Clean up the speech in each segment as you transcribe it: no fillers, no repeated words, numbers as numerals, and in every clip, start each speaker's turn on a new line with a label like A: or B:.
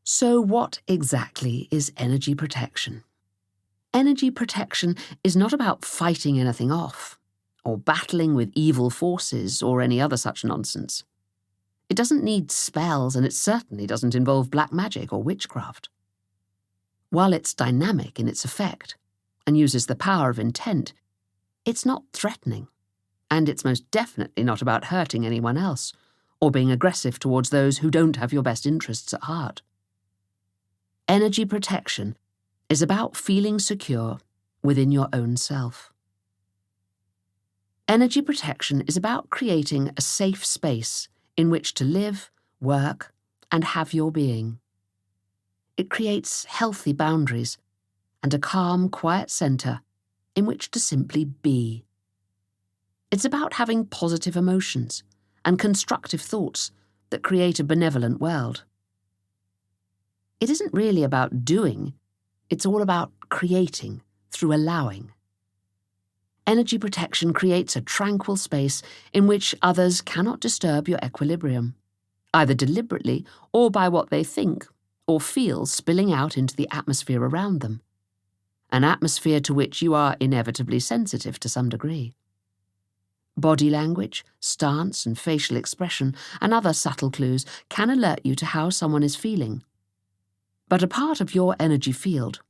A: So what exactly is energy protection? Energy protection is not about fighting anything off, or battling with evil forces or any other such nonsense. It doesn't need spells, and it certainly doesn't involve black magic or witchcraft. While it's dynamic in its effect and uses the power of intent, it's not threatening, and it's most definitely not about hurting anyone else or being aggressive towards those who don't have your best interests at heart. Energy protection is about feeling secure within your own self. Energy protection is about creating a safe space in which to live, work, and have your being. It creates healthy boundaries and a calm, quiet center in which to simply be. It's about having positive emotions and constructive thoughts that create a benevolent world. It isn't really about doing, it's all about creating through allowing. Energy protection creates a tranquil space in which others cannot disturb your equilibrium, either deliberately or by what they think or feel spilling out into the atmosphere around them, an atmosphere to which you are inevitably sensitive to some degree. Body language, stance, and facial expression and other subtle clues can alert you to how someone is feeling. But a part of your energy field,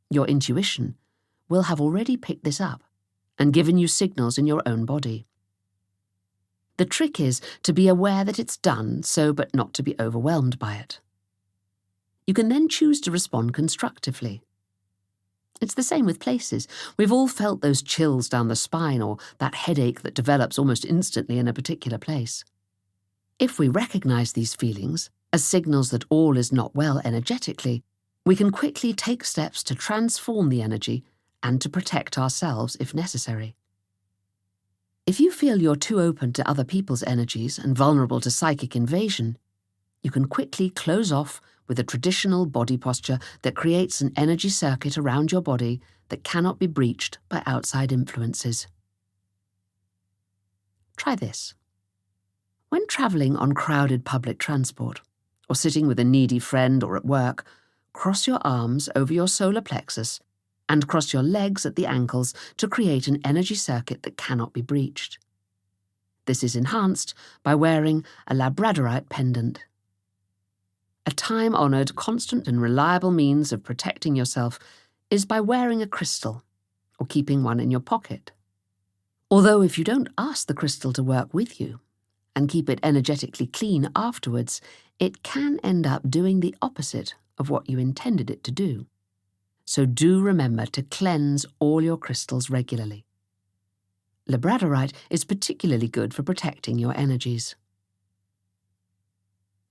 A: your intuition, will have already picked this up and given you signals in your own body. The trick is to be aware that it's done so, but not to be overwhelmed by it. You can then choose to respond constructively. It's the same with places. We've all felt those chills down the spine or that headache that develops almost instantly in a particular place. If we recognize these feelings as signals that all is not well energetically, we can quickly take steps to transform the energy and to protect ourselves if necessary. If you feel you're too open to other people's energies and vulnerable to psychic invasion, you can quickly close off with a traditional body posture that creates an energy circuit around your body that cannot be breached by outside influences. Try this. When travelling on crowded public transport, or sitting with a needy friend or at work, cross your arms over your solar plexus and cross your legs at the ankles to create an energy circuit that cannot be breached. This is enhanced by wearing a labradorite pendant. A time-honoured, constant and reliable means of protecting yourself is by wearing a crystal or keeping one in your pocket. Although if you don't ask the crystal to work with you and keep it energetically clean afterwards, it can end up doing the opposite of what you intended it to do. So do remember to cleanse all your crystals regularly. Labradorite is particularly good for protecting your energies.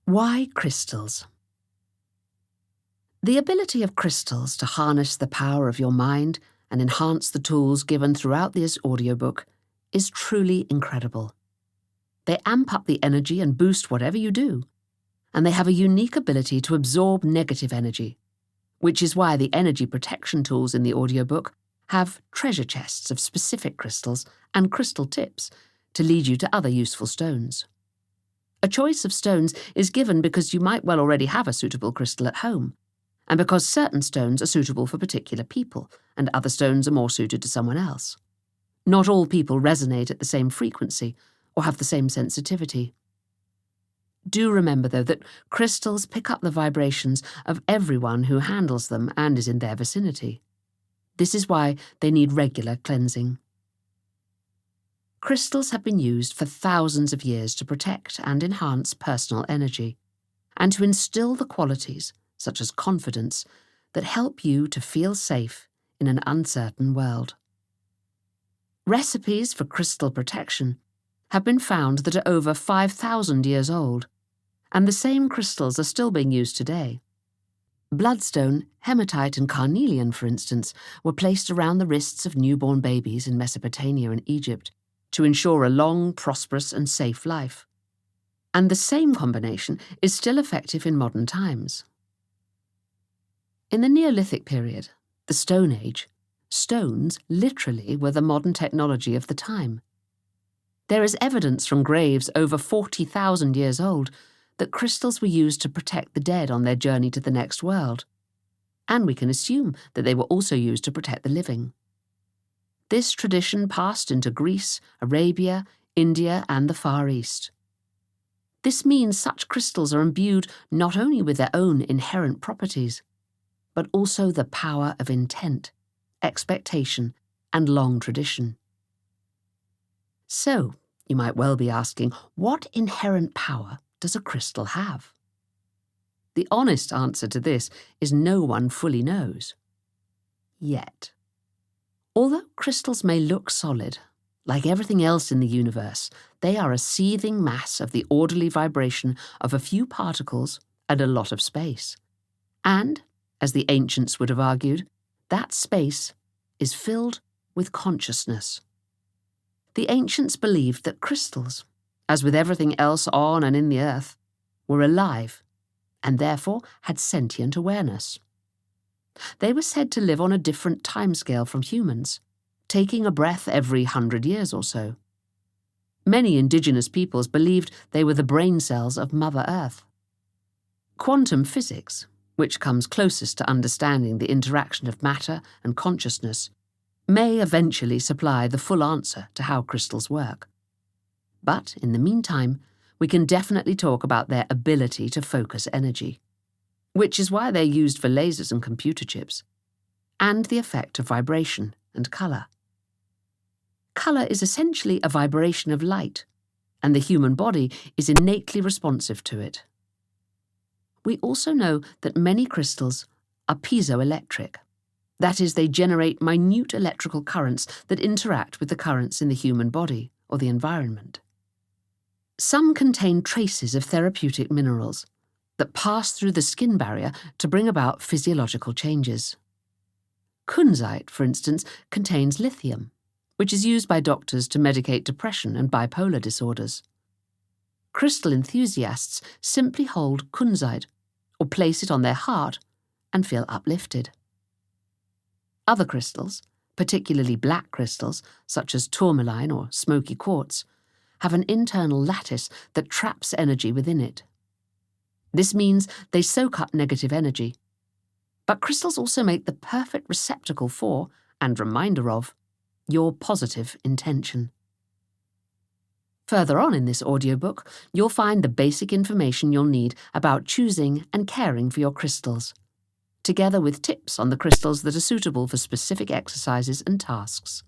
A: Why crystals? The ability of crystals to harness the power of your mind and enhance the tools given throughout this audiobook is truly incredible. They amp up the energy and boost whatever you do, and they have a unique ability to absorb negative energy, which is why the energy protection tools in the audiobook have treasure chests of specific crystals and crystal tips to lead you to other useful stones. A choice of stones is given because you might well already have a suitable crystal at home, and because certain stones are suitable for particular people, and other stones are more suited to someone else. Not all people resonate at the same frequency or have the same sensitivity. Do remember, though, that crystals pick up the vibrations of everyone who handles them and is in their vicinity. This is why they need regular cleansing. Crystals have been used for thousands of years to protect and enhance personal energy, and to instill the qualities, such as confidence, that help you to feel safe in an uncertain world. Recipes for crystal protection have been found that are over 5,000 years old, and the same crystals are still being used today. Bloodstone, hematite and carnelian, for instance, were placed around the wrists of newborn babies in Mesopotamia and Egypt to ensure a long, prosperous and safe life. And the same combination is still effective in modern times. In the Neolithic period, the Stone Age, stones literally were the modern technology of the time. There is evidence from graves over 40,000 years old that crystals were used to protect the dead on their journey to the next world, and we can assume that they were also used to protect the living. This tradition passed into Greece, Arabia, India, and the Far East. This means such crystals are imbued not only with their own inherent properties, but also the power of intent, expectation, and long tradition. So, you might well be asking, what inherent power does a crystal have? The honest answer to this is no one fully knows. Yet. Although crystals may look solid, like everything else in the universe, they are a seething mass of the orderly vibration of a few particles and a lot of space. And, as the ancients would have argued, that space is filled with consciousness. The ancients believed that crystals, as with everything else on and in the earth, were alive and therefore had sentient awareness. They were said to live on a different timescale from humans, taking a breath every 100 years or so. Many indigenous peoples believed they were the brain cells of Mother Earth. Quantum physics, which comes closest to understanding the interaction of matter and consciousness, may eventually supply the full answer to how crystals work. But in the meantime, we can definitely talk about their ability to focus energy, which is why they're used for lasers and computer chips, and the effect of vibration and colour. Colour is essentially a vibration of light, and the human body is innately responsive to it. We also know that many crystals are piezoelectric. That is, they generate minute electrical currents that interact with the currents in the human body or the environment. Some contain traces of therapeutic minerals that pass through the skin barrier to bring about physiological changes. Kunzite, for instance, contains lithium, which is used by doctors to medicate depression and bipolar disorders. Crystal enthusiasts simply hold kunzite or place it on their heart and feel uplifted. Other crystals, particularly black crystals such as tourmaline or smoky quartz, have an internal lattice that traps energy within it. This means they soak up negative energy. But crystals also make the perfect receptacle for, and reminder of, your positive intention. Further on in this audiobook, you'll find the basic information you'll need about choosing and caring for your crystals, together with tips on the crystals that are suitable for specific exercises and tasks.